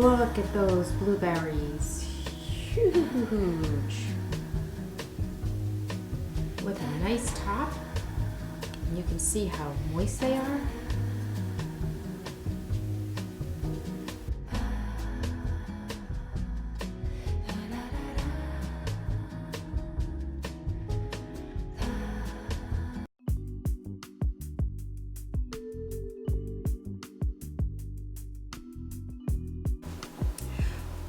Look at those blueberries. Huge. With a nice top. And you can see how moist they are.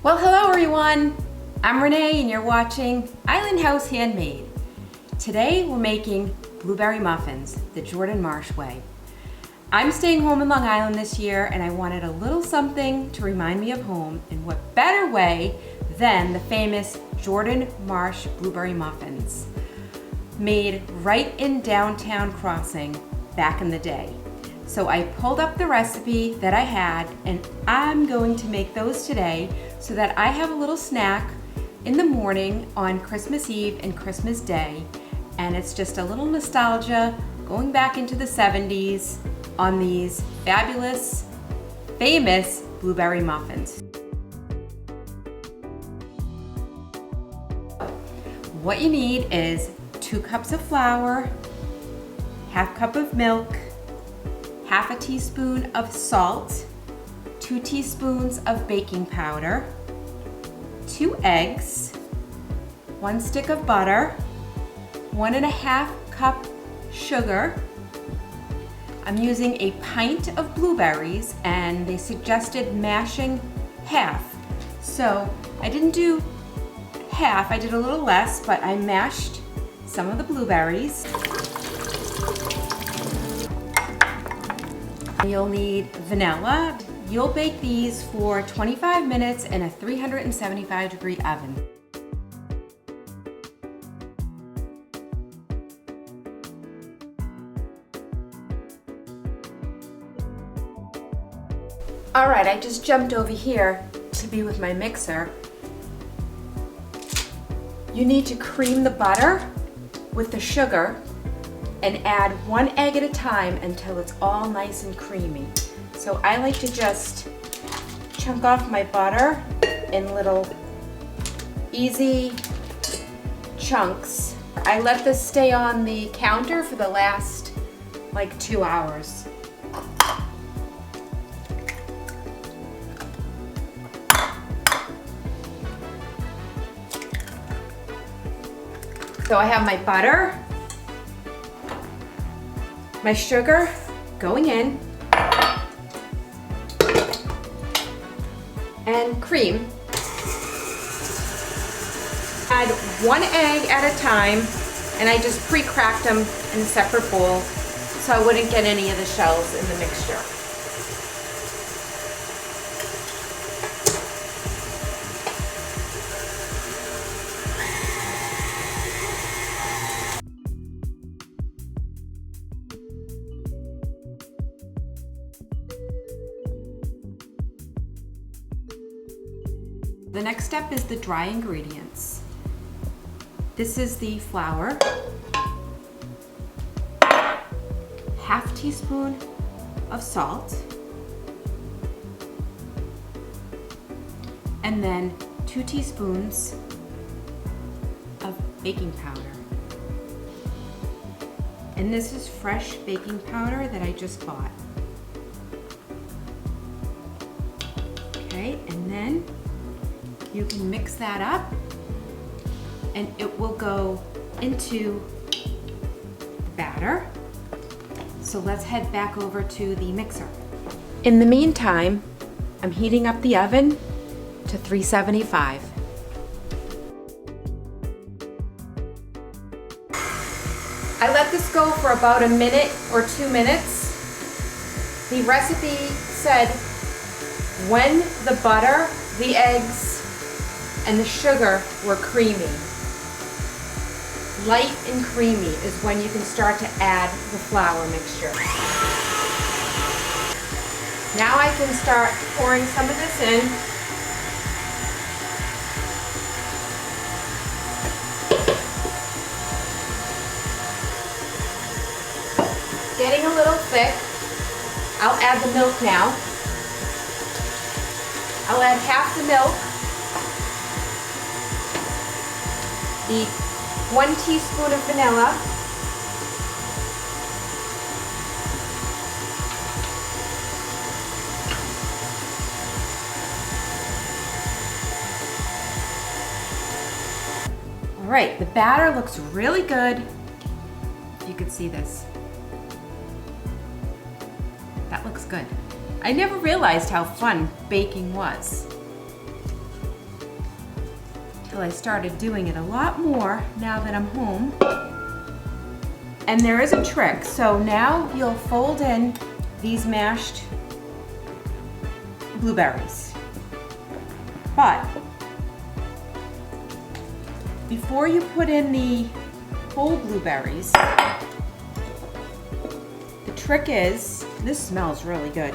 Well, hello everyone. I'm Renee and you're watching Island House Handmade. Today we're making blueberry muffins, the Jordan Marsh way. I'm staying home in Long Island this year and I wanted a little something to remind me of home, and what better way than the famous Jordan Marsh blueberry muffins, made right in downtown Crossing back in the day. So I pulled up the recipe that I had and I'm going to make those today so that I have a little snack in the morning on Christmas Eve and Christmas Day. And it's just a little nostalgia going back into the 70s on these fabulous, famous blueberry muffins. What you need is 2 cups of flour, half cup of milk, half a teaspoon of salt, 2 teaspoons of baking powder, 2 eggs, 1 stick of butter, 1.5 cup sugar. I'm using a pint of blueberries and they suggested mashing half. So I didn't do half, I did a little less, but I mashed some of the blueberries. You'll need vanilla. You'll bake these for 25 minutes in a 375-degree oven. All right, I just jumped over here to be with my mixer. You need to cream the butter with the sugar and add 1 egg at a time until it's all nice and creamy. So I like to just chunk off my butter in little easy chunks. I let this stay on the counter for the last like 2 hours. So I have my butter, my sugar going in, and cream. Add 1 egg at a time, and I just pre-cracked them in a separate bowl so I wouldn't get any of the shells in the mixture. The next step is the dry ingredients. This is the flour, half teaspoon of salt, and then 2 teaspoons of baking powder. And this is fresh baking powder that I just bought. Okay, and then you can mix that up and it will go into the batter. So let's head back over to the mixer. In the meantime, I'm heating up the oven to 375. I let this go for about a minute or 2 minutes. The recipe said when the butter, the eggs, and the sugar were creamy. Light and creamy is when you can start to add the flour mixture. Now I can start pouring some of this in. Getting a little thick. I'll add the milk now. I'll add half the milk, the 1 teaspoon of vanilla, all right, the batter looks really good. If you could see this. That looks good. I never realized how fun baking was till I started doing it a lot more now that I'm home. And there is a trick. So now you'll fold in these mashed blueberries. But before you put in the whole blueberries, the trick is, this smells really good.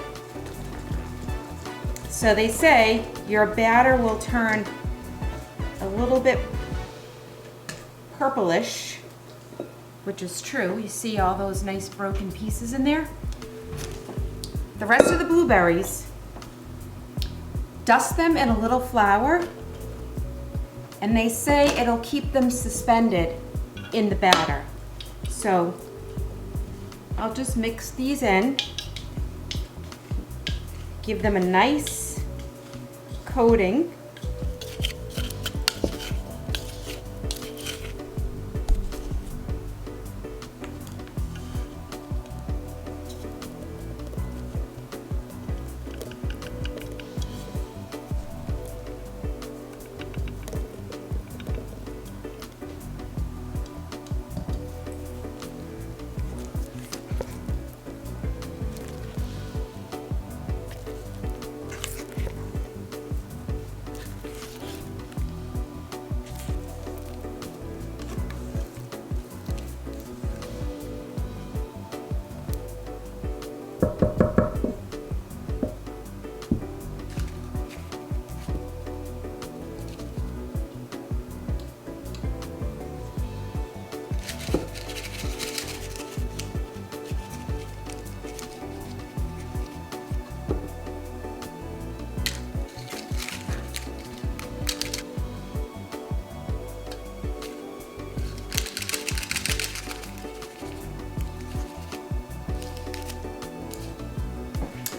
So they say your batter will turn a little bit purplish, which is true. You see all those nice broken pieces in there? The rest of the blueberries, dust them in a little flour, and they say it'll keep them suspended in the batter. So I'll just mix these in, give them a nice coating.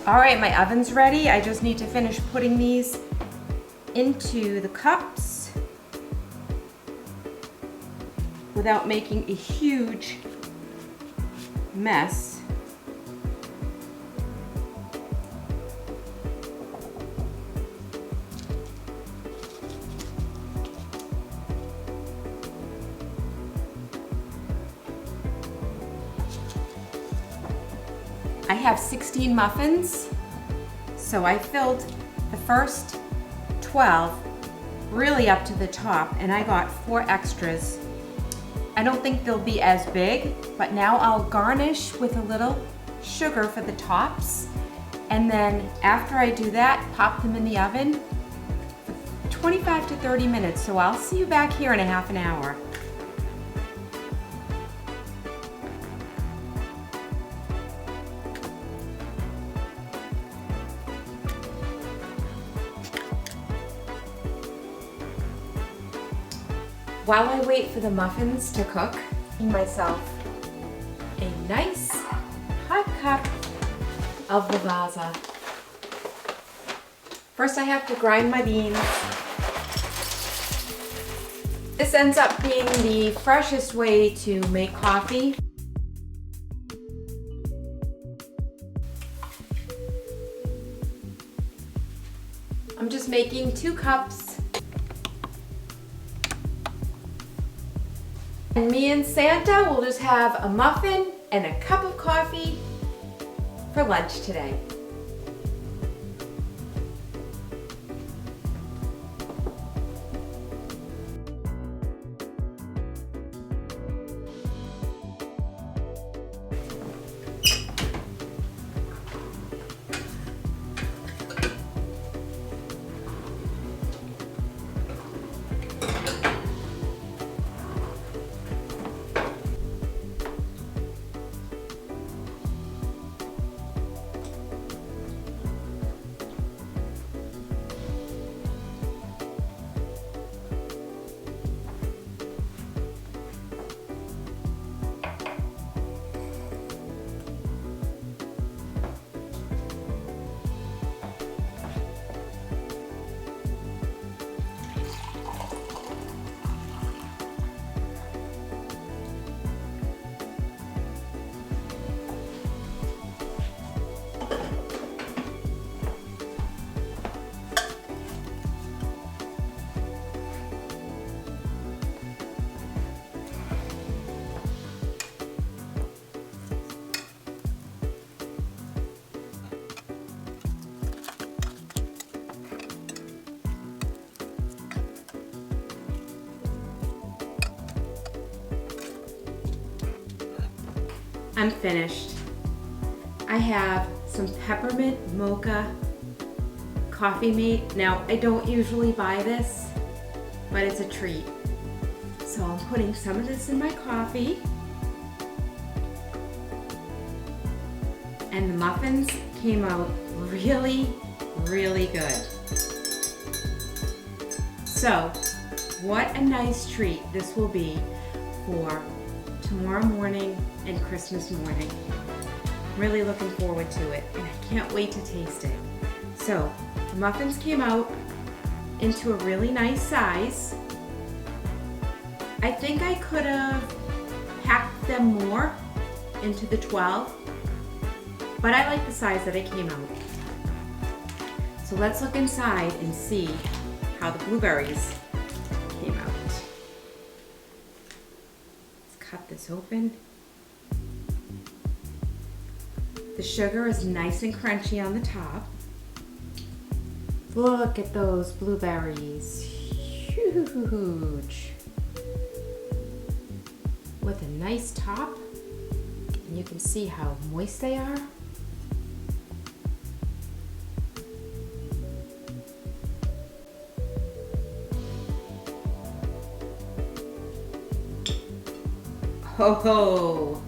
All right, my oven's ready. I just need to finish putting these into the cups without making a huge mess. I have 16 muffins, so I filled the first 12 really up to the top, and I got 4 extras. I don't think they'll be as big, but now I'll garnish with a little sugar for the tops, and then after I do that, pop them in the oven for 25 to 30 minutes. So I'll see you back here in a half an hour. While I wait for the muffins to cook, making myself a nice hot cup of lavazza. First I have to grind my beans. This ends up being the freshest way to make coffee. I'm just making 2 cups. And me and Santa will just have a muffin and a cup of coffee for lunch today. I'm finished. I have some peppermint mocha coffee mate. Now, I don't usually buy this, but it's a treat. So I'm putting some of this in my coffee. And the muffins came out really, really good. So, what a nice treat this will be for tomorrow morning and Christmas morning. Really looking forward to it, and I can't wait to taste it. So, the muffins came out into a really nice size. I think I could have packed them more into the 12, but I like the size that it came out. So let's look inside and see how the blueberries came out. Let's cut this open. The sugar is nice and crunchy on the top. Look at those blueberries, huge. With a nice top, and you can see how moist they are. Ho ho!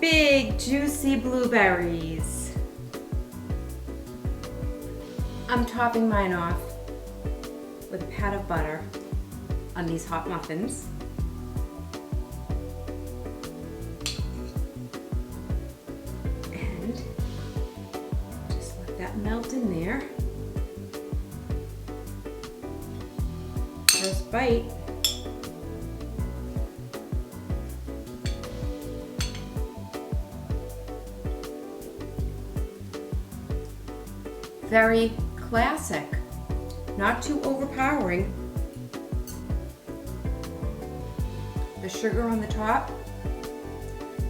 Big juicy blueberries. I'm topping mine off with a pat of butter on these hot muffins. And just let that melt in there. First bite. Very classic, not too overpowering. The sugar on the top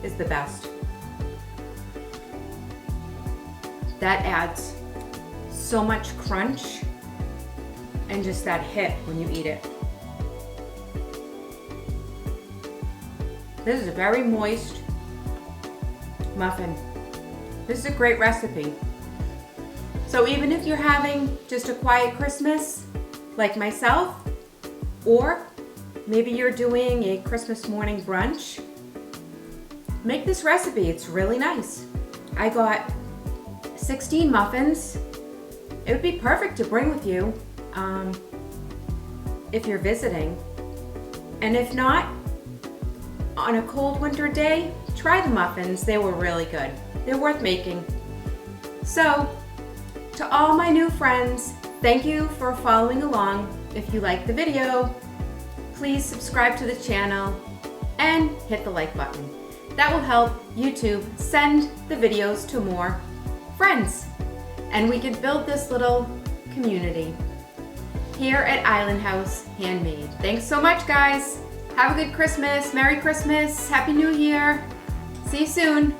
is the best. That adds so much crunch and just that hit when you eat it. This is a very moist muffin. This is a great recipe. So even if you're having just a quiet Christmas, like myself, or maybe you're doing a Christmas morning brunch, make this recipe. It's really nice. I got 16 muffins. It would be perfect to bring with you if you're visiting. And if not, on a cold winter day, try the muffins. They were really good. They're worth making. So, to all my new friends, thank you for following along. If you liked the video, please subscribe to the channel and hit the like button. That will help YouTube send the videos to more friends, and we can build this little community here at Island House Handmade. Thanks so much, guys. Have a good Christmas, Merry Christmas, Happy New Year. See you soon.